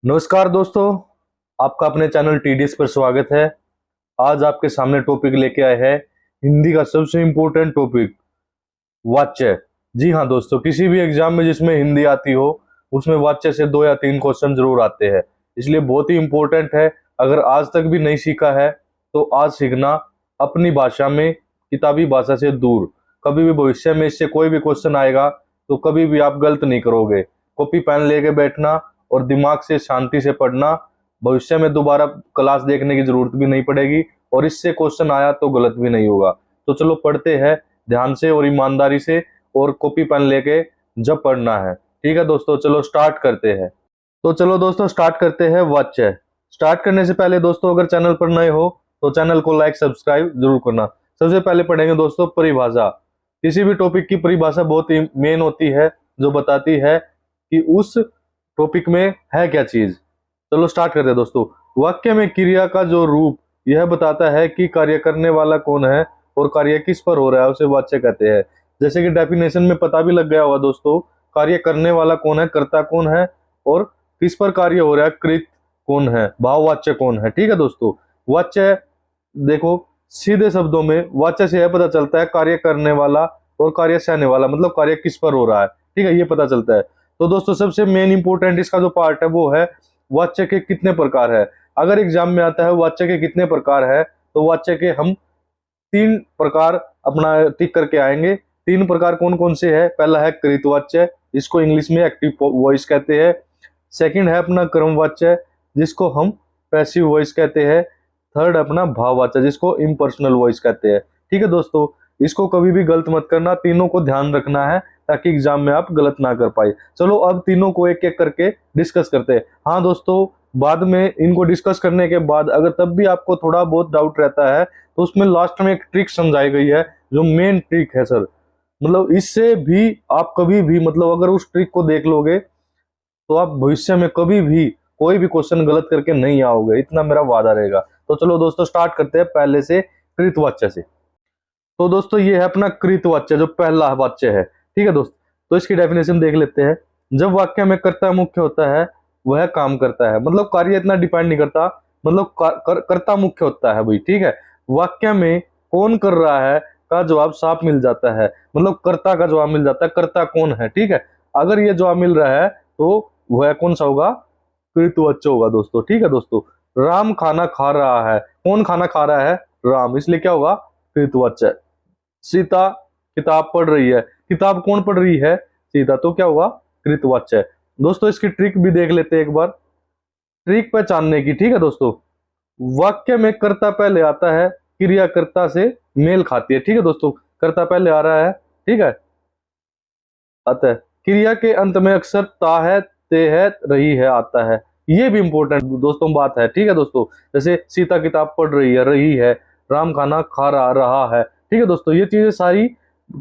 नमस्कार दोस्तों, आपका अपने चैनल टीडीएस पर स्वागत है। आज आपके सामने टॉपिक लेके आए हैं हिंदी का सबसे इम्पोर्टेंट टॉपिक, वाच्य। जी हाँ दोस्तों, किसी भी एग्जाम में जिसमें हिंदी आती हो उसमें वाच्य से 2 या 3 क्वेश्चन जरूर आते हैं, इसलिए बहुत ही इम्पोर्टेंट है। अगर आज तक भी नहीं सीखा है तो आज सीखना, अपनी भाषा में, किताबी भाषा से दूर। कभी भी भविष्य में इससे कोई भी क्वेश्चन आएगा तो कभी भी आप गलत नहीं करोगे। कॉपी पेन लेके बैठना और दिमाग से शांति से पढ़ना। भविष्य में दोबारा क्लास देखने की जरूरत भी नहीं पड़ेगी और इससे क्वेश्चन आया तो गलत भी नहीं होगा। तो चलो पढ़ते हैं ध्यान से और ईमानदारी से, और कॉपी पेन लेके जब पढ़ना है। ठीक है दोस्तों, चलो स्टार्ट करते हैं। तो चलो दोस्तों स्टार्ट करते हैं वाच्य। स्टार्ट करने से पहले दोस्तों, अगर चैनल पर नए हो तो चैनल को लाइक सब्सक्राइब जरूर करना। सबसे पहले पढ़ेंगे दोस्तों परिभाषा। किसी भी टॉपिक की परिभाषा बहुत ही मेन होती है, जो बताती है कि उस टॉपिक में है क्या चीज। चलो स्टार्ट करते हैं दोस्तों। वाक्य में क्रिया का जो रूप यह बताता है कि कार्य करने वाला कौन है और कार्य किस पर हो रहा है, उसे वाच्य कहते हैं। जैसे कि डेफिनेशन में पता भी लग गया होगा दोस्तों, कार्य करने वाला कौन है, कर्ता कौन है, और किस पर कार्य हो रहा है, कृत कौन है, भाववाच्य कौन है। ठीक है दोस्तों, वाच्य देखो, सीधे शब्दों में वाच्य से यह पता चलता है कार्य करने वाला और कार्य सहने वाला, मतलब कार्य किस पर हो रहा है। ठीक है, ये पता चलता है। तो दोस्तों सबसे मेन इंपोर्टेंट इसका जो पार्ट है वो है वाच्य के कितने प्रकार है। अगर एग्जाम में आता है वाच्य के कितने प्रकार है, तो वाच्य के हम 3 प्रकार अपना टिक करके आएंगे। 3 प्रकार कौन कौन से है? पहला है कृतवाच्य, जिसको इंग्लिश में एक्टिव वॉइस कहते हैं। सेकंड है अपना क्रमवाच्य, जिसको हम पैसिव वॉइस कहते हैं। थर्ड अपना भाववाच्य, जिसको इम्पर्सनल वॉइस कहते हैं। ठीक है दोस्तों, इसको कभी भी गलत मत करना, तीनों को ध्यान रखना है ताकि एग्जाम में आप गलत ना कर पाए। चलो अब तीनों को एक एक करके डिस्कस करते हैं। हाँ दोस्तों, बाद में इनको डिस्कस करने के बाद अगर तब भी आपको थोड़ा बहुत डाउट रहता है तो उसमें लास्ट में एक ट्रिक समझाई गई है, जो मेन ट्रिक है सर। मतलब इससे भी आप कभी भी, मतलब अगर उस ट्रिक को देख लोगे तो आप भविष्य में कभी भी कोई भी क्वेश्चन गलत करके नहीं आओगे, इतना मेरा वादा रहेगा। तो चलो दोस्तों स्टार्ट करते हैं पहले से, कृतवाच्य से। तो दोस्तों ये है अपना कृतवाच्य, जो पहला वाच्य है। ठीक है दोस्त, तो इसकी डेफिनेशन देख लेते हैं। जब वाक्य में कर्ता मुख्य होता है, वह काम करता है, मतलब कार्य इतना डिपेंड नहीं करता, मतलब कर्ता मुख्य होता है भाई। ठीक है, वाक्य में कौन कर रहा है का जवाब साफ मिल जाता है, मतलब कर्ता का जवाब मिल जाता है, कर्ता कौन है। ठीक है, अगर ये जवाब मिल रहा है तो वह कौन सा होगा? कृतवाच्य होगा दोस्तों। ठीक है दोस्तों, राम खाना खा रहा है, कौन खाना खा रहा है? राम, इसलिए क्या होगा? कृतवाच्य। सीता किताब पढ़ रही है, किताब कौन पढ़ रही है? सीता, तो क्या होगा? कृतवाच्य। दोस्तों इसकी ट्रिक भी देख लेते हैं एक बार, ट्रिक पहचानने की। ठीक है दोस्तों, वाक्य में कर्ता पहले आता है, क्रिया कर्ता से मेल खाती है। ठीक है दोस्तों, कर्ता पहले आ रहा है, ठीक है, अतः क्रिया के अंत में अक्सर ता है, ते है, रही है आता है। ये भी इंपॉर्टेंट दोस्तों बात है। ठीक है दोस्तों, जैसे सीता किताब पढ़ रही है, रही है, राम खाना खा रहा है। ठीक है दोस्तों, ये चीजें सारी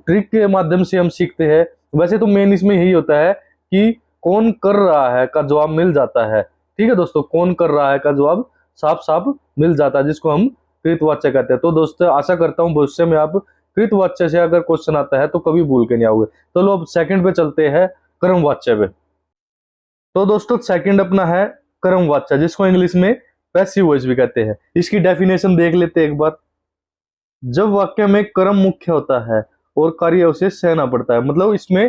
ट्रिक के माध्यम से हम सीखते हैं। वैसे तो मेन इसमें यही होता है कि कौन कर रहा है का जवाब मिल जाता है। ठीक है दोस्तों, कौन कर रहा है का जवाब साफ साफ मिल जाता है, जिसको हम कृतवाच्य कहते हैं। तो दोस्तों आशा करता हूँ भविष्य में आप कृतवाच्य से अगर क्वेश्चन आता है तो कभी भूल के नहीं आओगे। तो लो अब सेकंड पे चलते हैं, कर्मवाच्य पे। तो दोस्तों सेकंड अपना है कर्मवाच्य, जिसको इंग्लिश में पैसिव वॉइस भी कहते हैं। इसकी डेफिनेशन देख लेते हैं एक बार। जब वाक्य में कर्म मुख्य होता है और कार्य उसे सहना पड़ता है, मतलब इसमें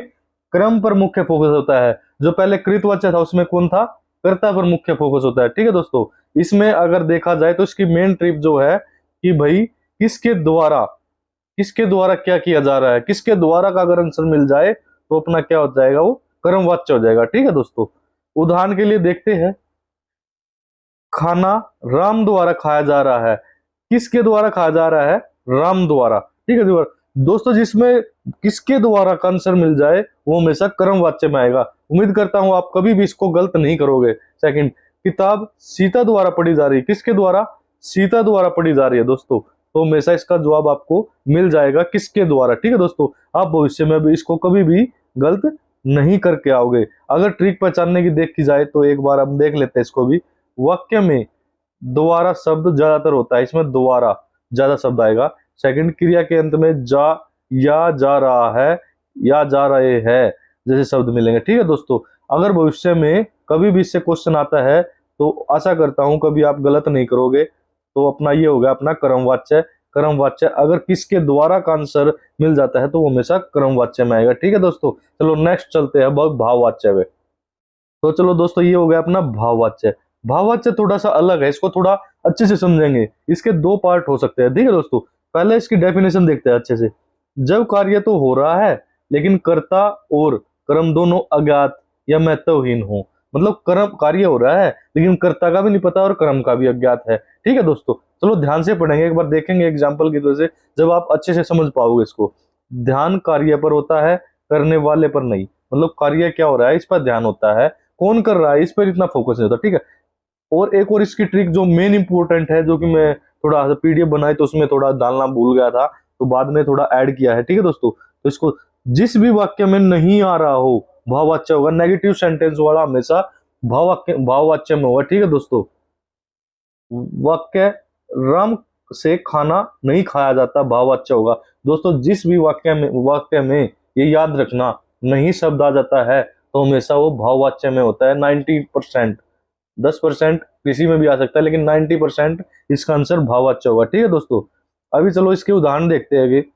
क्रम पर मुख्य फोकस होता है। जो पहले कृतवाच्य था उसमें कौन था? कर्ता पर मुख्य फोकस होता है। ठीक है दोस्तों, इसमें अगर देखा जाए तो इसकी मेन ट्रिप जो है कि भाई किसके द्वारा क्या किया जा रहा है, किसके द्वारा का अगर आंसर मिल जाए तो अपना क्या हो जाएगा? वो कर्मवाच्य हो जाएगा। ठीक है दोस्तों, उदाहरण के लिए देखते हैं, खाना राम द्वारा खाया जा रहा है, किसके द्वारा खाया जा रहा है? राम द्वारा। ठीक है दोस्तों, जिसमें किसके द्वारा का आंसर मिल जाए वो हमेशा कर्मवाच्य में आएगा। उम्मीद करता हूं आप कभी भी इसको गलत नहीं करोगे। सेकंड, किताब सीता द्वारा पढ़ी जा रही है, किसके द्वारा? सीता द्वारा पढ़ी जा रही है दोस्तों, तो हमेशा इसका जवाब आपको मिल जाएगा किसके द्वारा। ठीक है दोस्तों, आप भविष्य में भी इसको कभी भी गलत नहीं करके आओगे। अगर ट्रिक पहचानने की देखी जाए तो एक बार हम देख लेते हैं इसको भी। वाक्य में दोबारा शब्द ज्यादातर होता है, इसमें दोबारा ज्यादा शब्द आएगा। सेकंड, क्रिया के अंत में जा या जा रहा है या जा रहे हैं जैसे शब्द मिलेंगे। ठीक है दोस्तों, अगर भविष्य में कभी भी इससे क्वेश्चन आता है तो आशा करता हूं कभी आप गलत नहीं करोगे। तो अपना ये हो गया अपना कर्मवाच्य। कर्मवाच्य अगर किसके द्वारा का आंसर मिल जाता है तो वो हमेशा कर्मवाच्य में आएगा। ठीक है दोस्तों, चलो नेक्स्ट चलते हैं बहुत भाववाच्य में। तो चलो दोस्तों, ये हो गया अपना भाववाच्य। भाववाच्य थोड़ा सा अलग है, इसको थोड़ा अच्छे से समझेंगे। इसके दो पार्ट हो सकते हैं। ठीक है दोस्तों, पहले इसकी डेफिनेशन देखते हैं अच्छे से। जब कार्य तो हो रहा है लेकिन कर्ता और कर्म दोनों अज्ञात या महत्वहीन हो। मतलब कर्म कार्य हो रहा है लेकिन कर्ता का भी नहीं पता और कर्म का भी अज्ञात है। ठीक है दोस्तों, चलो ध्यान से पढ़ेंगे, एक बार देखेंगे एग्जाम्पल की वजह से, जब आप अच्छे से समझ पाओगे इसको। ध्यान कार्य पर होता है, करने वाले पर नहीं। मतलब कार्य क्या हो रहा है इस पर ध्यान होता है, कौन कर रहा है इस पर इतना फोकस नहीं होता। ठीक है, और एक और इसकी ट्रिक जो मेन इंपॉर्टेंट है, जो कि मैं थोड़ा पीडीएफ बनाई तो उसमें थोड़ा डालना भूल गया था, तो बाद में थोड़ा ऐड किया है। ठीक है दोस्तों, तो इसको जिस भी वाक्य में नहीं आ रहा हो भाववाच्य होगा। नेगेटिव सेंटेंस वाला हमेशा भाववाच्य में होगा। ठीक है दोस्तों, वाक्य राम से खाना नहीं खाया जाता भाववाच्य होगा। दोस्तों जिस भी वाक्य में ये याद रखना, नहीं शब्द आ जाता है तो हमेशा वो भाववाच्य में होता है। 90%, 10% किसी में भी आ सकता है, लेकिन 90% इसका आंसर भाववाच्य होगा। ठीक है दोस्तों, अभी चलो इसके उदाहरण देखते हैं कि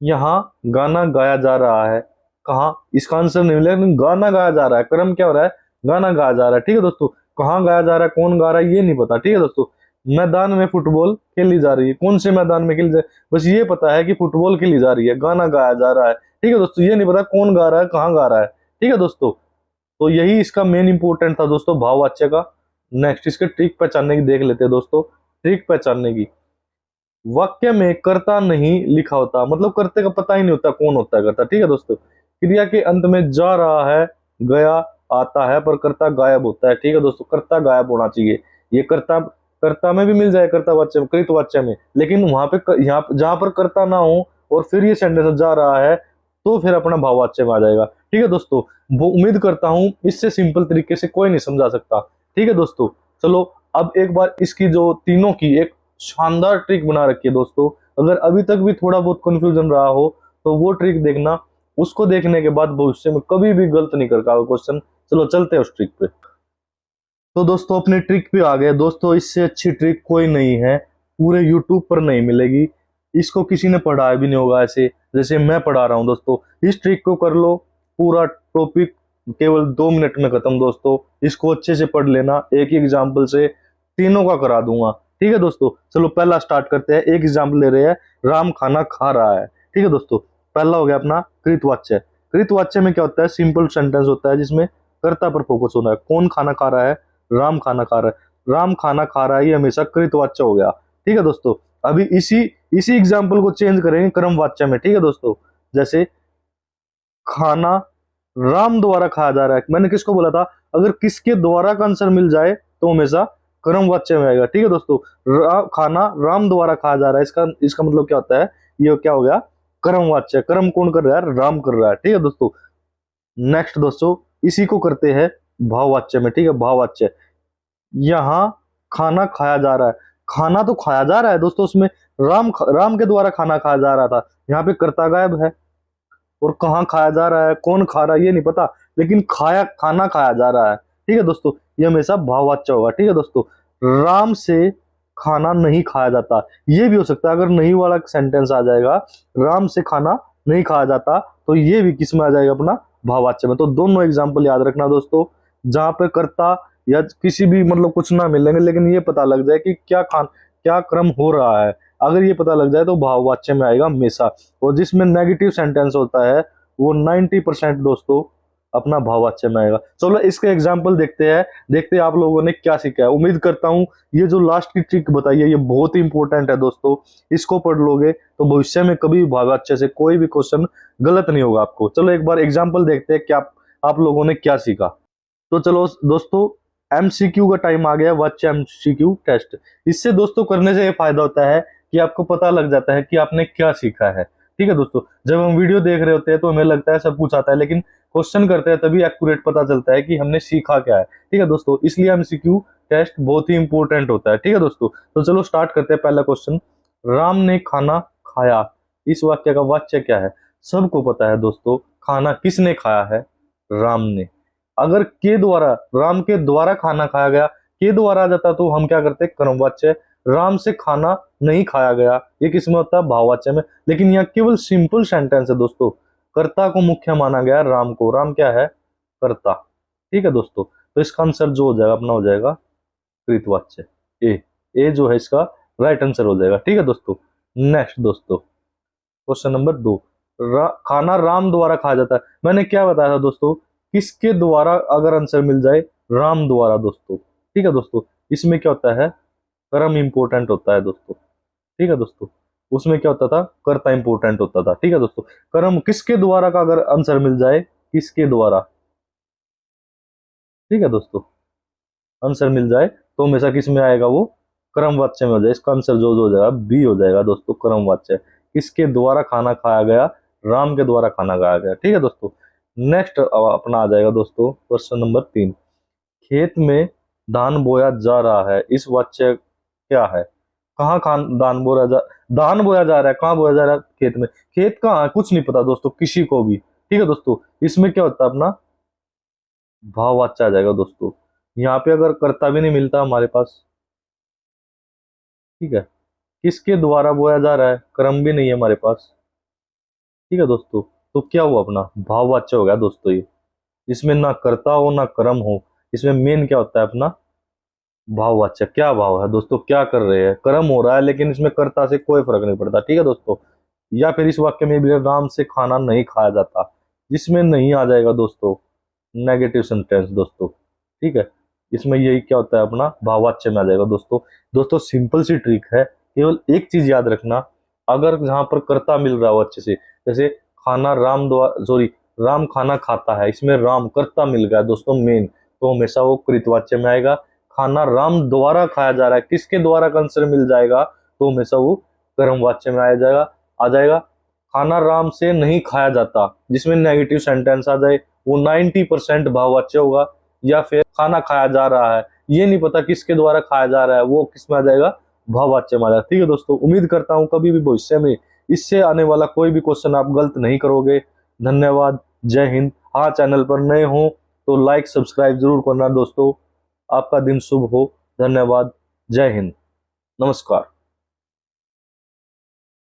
यहाँ गाना गाया जा रहा है, कहाँ इसका आंसर नहीं मिलेगा, लेकिन गाना गाया जा रहा है, क्रम क्या हो रहा है, गाना गाया जा रहा है। ठीक है दोस्तों, कहाँ गाया जा रहा है, कौन गा रहा है ये नहीं पता। ठीक है दोस्तों, मैदान में फुटबॉल खेली जा रही है, कौन से मैदान में खेली जा रही है, बस ये पता है कि फुटबॉल खेली जा रही है, गाना गाया जा रहा है। ठीक है दोस्तों, ये नहीं पता कौन गा रहा है, कहाँ गा रहा है। ठीक है दोस्तों, तो यही इसका मेन इंपॉर्टेंट था दोस्तों भाववाच्य का। नेक्स्ट इसके ट्रिक पहचानने की देख लेते हैं दोस्तों। ट्रिक पहचानने की, वाक्य में कर्ता नहीं लिखा होता, मतलब कर्ते का पता ही नहीं होता कौन होता है कर्ता। ठीक है दोस्तों, क्रिया के अंत में जा रहा है, गया आता है, पर कर्ता गायब होता है। ठीक है दोस्तों, कर्ता गायब होना चाहिए। ये कर्ता कर्ता में भी मिल जाए, कर्तावाच्य में, कृतवाच्य में, लेकिन वहां पे यहाँ जहां पर कर्ता ना हो और फिर ये सेंटेंस जा रहा है तो फिर अपना भाववाच्य में आ जाएगा। ठीक है दोस्तों, वो उम्मीद करता हूं इससे सिंपल तरीके से कोई नहीं समझा सकता। ठीक है दोस्तों, चलो अब एक बार इसकी जो तीनों की एक शानदार ट्रिक बना रखी है दोस्तों। अगर अभी तक भी थोड़ा बहुत कंफ्यूजन रहा हो तो वो ट्रिक देखना, उसको देखने के बाद भविष्य में कभी भी गलत नहीं कर पाओगे क्वेश्चन। चलो चलते हैं उस ट्रिक पे। तो दोस्तों अपने ट्रिक पे आ गए दोस्तों। इससे अच्छी ट्रिक कोई नहीं है, पूरे यूट्यूब पर नहीं मिलेगी। इसको किसी ने पढ़ाया भी नहीं होगा ऐसे जैसे मैं पढ़ा रहा हूँ दोस्तों। इस ट्रिक को कर लो, पूरा टॉपिक केवल 2 मिनट में खत्म दोस्तों। इसको अच्छे से पढ़ लेना, एक ही एग्जाम्पल से तीनों का करा दूंगा। ठीक है दोस्तों, चलो पहला स्टार्ट करते हैं। एक एग्जाम्पल ले रहे हैं, राम खाना खा रहा है। ठीक है दोस्तों, पहला हो गया अपना कृतवाच्य। कृतवाच्य में क्या होता है, सिंपल सेंटेंस होता है जिसमें कर्ता पर फोकस होना है। कौन खाना खा रहा है, राम खाना खा रहा है। राम खाना खा रहा है ये हमेशा कृतवाच्य हो गया। ठीक है दोस्तों, अभी इसी इसी एग्जाम्पल को चेंज करेंगे क्रमवाच्य में। ठीक है दोस्तों, जैसे खाना राम द्वारा खाया जा रहा है, मैंने किसको बोला था, अगर किसके द्वारा का आंसर मिल जाए तो हमेशा क्रमवाच्य में आएगा। ठीक है दोस्तों, खाना राम द्वारा खाया जा रहा है, इसका इसका मतलब क्या होता है, ये क्या हो गया, क्रमवाच्य। कर्म कौन कर रहा है, राम कर रहा है। ठीक है दोस्तों, नेक्स्ट दोस्तों इसी को करते हैं भाववाच्य में। ठीक है, भाववाच्य, यहाँ खाना खाया जा रहा है, खाना तो खाया जा रहा है दोस्तों, उसमें राम के द्वारा खाना खाया जा रहा था, यहाँ पे कर्ता गायब है, और कहाँ खाया जा रहा है, कौन खा रहा है ये नहीं पता, लेकिन खाना खाया जा रहा है। ठीक है दोस्तों, ये हमेशा भाववाच्य होगा। ठीक है दोस्तों, राम से खाना नहीं खाया जाता, ये भी हो सकता है अगर नहीं वाला सेंटेंस आ जाएगा, राम से खाना नहीं खाया जाता, तो ये भी किस में आ जाएगा, अपना भाववाच्य में। तो दोनों एग्जाम्पल याद रखना दोस्तों, जहां पे कर्ता या किसी भी मतलब कुछ ना मिलेंगे, लेकिन ये पता लग जाए कि क्या क्रम हो रहा है। अगर ये पता लग जाए तो भाववाच्य में आएगा हमेशा। और जिसमें नेगेटिव सेंटेंस होता है वो 90% दोस्तों अपना भाववाच्य में आएगा। चलो इसके एग्जाम्पल देखते हैं आप लोगों ने क्या सीखा है। उम्मीद करता हूं ये जो लास्ट की ट्रिक बताई है ये बहुत ही इंपॉर्टेंट है दोस्तों। इसको पढ़ लोगे तो भविष्य में कभी भी भाववाच्य से कोई भी क्वेश्चन गलत नहीं होगा आपको। चलो एक बार एग्जाम्पल देखते हैं क्या आप लोगों ने क्या सीखा। तो चलो दोस्तों एमसीक्यू का टाइम आ गया, वाच्य एमसीक्यू टेस्ट। इससे दोस्तों करने से ये फायदा होता है कि आपको पता लग जाता है कि आपने क्या सीखा है। ठीक है दोस्तों, जब हम वीडियो देख रहे होते हैं तो हमें लगता है सब कुछ आता है, लेकिन क्वेश्चन करते हैं तभी एक्यूरेट पता चलता है कि हमने सीखा क्या है। ठीक है दोस्तों, इसलिए एमसीक्यू टेस्ट बहुत ही इंपॉर्टेंट होता है। ठीक है दोस्तों, तो चलो स्टार्ट करते हैं। पहला क्वेश्चन, राम ने खाना खाया, इस वाक्य का वाच्य क्या है। सबको पता है दोस्तों, खाना किसने खाया है, राम ने। अगर के द्वारा, राम के द्वारा खाना खाया गया, के द्वारा आ जाता तो हम क्या करते, कर्मवाच्य। राम से खाना नहीं खाया गया, ये किसमें होता है, भाववाच्य में। लेकिन यहाँ केवल सिंपल सेंटेंस है दोस्तों, कर्ता को मुख्य माना गया राम को, राम क्या है, कर्ता। ठीक है दोस्तों, तो इसका आंसर जो हो जाएगा अपना हो जाएगा कृतवाच्य, ए जो है इसका राइट आंसर हो जाएगा। ठीक है दोस्तों, नेक्स्ट दोस्तों क्वेश्चन नंबर 2, खाना राम द्वारा खाया जाता है। मैंने क्या बताया था दोस्तों, किसके द्वारा अगर आंसर मिल जाए, राम द्वारा दोस्तों। ठीक है दोस्तों, इसमें क्या होता है, कर्म इंपोर्टेंट होता है दोस्तों। ठीक है दोस्तों, उसमें क्या होता था, कर्ता इंपोर्टेंट होता था। ठीक है दोस्तों, कर्म किसके द्वारा का अगर आंसर मिल जाए, किसके द्वारा, ठीक है दोस्तों, आंसर मिल जाए तो हमेशा किस में आएगा, वो कर्मवाच्य में हो जाए। इसका आंसर जो हो जाएगा बी हो जाएगा दोस्तों, कर्मवाच्य। किसके द्वारा खाना खाया गया, राम के द्वारा खाना खाया गया। ठीक है दोस्तों, नेक्स्ट अपना आ जाएगा दोस्तों क्वेश्चन नंबर 3, खेत में धान बोया जा रहा है, इस वाच्य क्या है। कहाँ खान धान बोया जा, धान बोया जा रहा है, कहाँ बोया जा रहा है, खेत में। खेत कहाँ है कुछ नहीं पता दोस्तों किसी को भी। ठीक है दोस्तों, इसमें क्या होता है अपना भाववाच्य आ जाएगा दोस्तों। यहाँ पे अगर कर्ता भी नहीं मिलता हमारे पास, ठीक है, किसके द्वारा बोया जा रहा है, कर्म भी नहीं है हमारे पास। ठीक है दोस्तों, तो क्या हुआ अपना भाववाच्य हो गया दोस्तों ये। इसमें ना कर्ता हो ना कर्म हो, इसमें मेन क्या होता है अपना भाववाच्य। क्या भाव है दोस्तों, क्या कर रहे हैं, कर्म हो रहा है लेकिन इसमें कर्ता से कोई फर्क नहीं पड़ता। ठीक है दोस्तों, या फिर इस वाक्य में भी राम से खाना नहीं खाया जाता, जिसमें नहीं आ जाएगा दोस्तों नेगेटिव सेंटेंस दोस्तों। ठीक है, इसमें यही क्या होता है अपना भाववाच्य में आ जाएगा दोस्तों। दोस्तों सिंपल सी ट्रिक है, केवल एक चीज याद रखना, अगर जहां पर कर्ता मिल रहा हो अच्छे से, जैसे खाना राम द्वारा, सॉरी राम खाना खाता है, इसमें राम कर्ता मिल गया दोस्तों मेन, तो हमेशा वो कृतवाच्य में आएगा। खाना राम द्वारा खाया जा रहा है, किसके द्वारा का आंसर मिल जाएगा, तो हमेशा वो कर्मवाच्य में आ जाएगा। खाना राम से नहीं खाया जाता, जिसमें नेगेटिव सेंटेंस आ जाए, वो 90% भाववाच्य होगा। या फिर खाना खाया जा रहा है, ये नहीं पता किसके द्वारा खाया जा रहा है, वो किस में आ जाएगा, भाववाच्य में आ जाएगा। ठीक है दोस्तों, उम्मीद करता हूँ कभी भी भविष्य में इससे आने वाला कोई भी क्वेश्चन आप गलत नहीं करोगे। धन्यवाद, जय हिंद। हाँ, चैनल पर नए हो तो लाइक सब्सक्राइब जरूर करना दोस्तों। आपका दिन शुभ हो। धन्यवाद, जय हिंद, नमस्कार।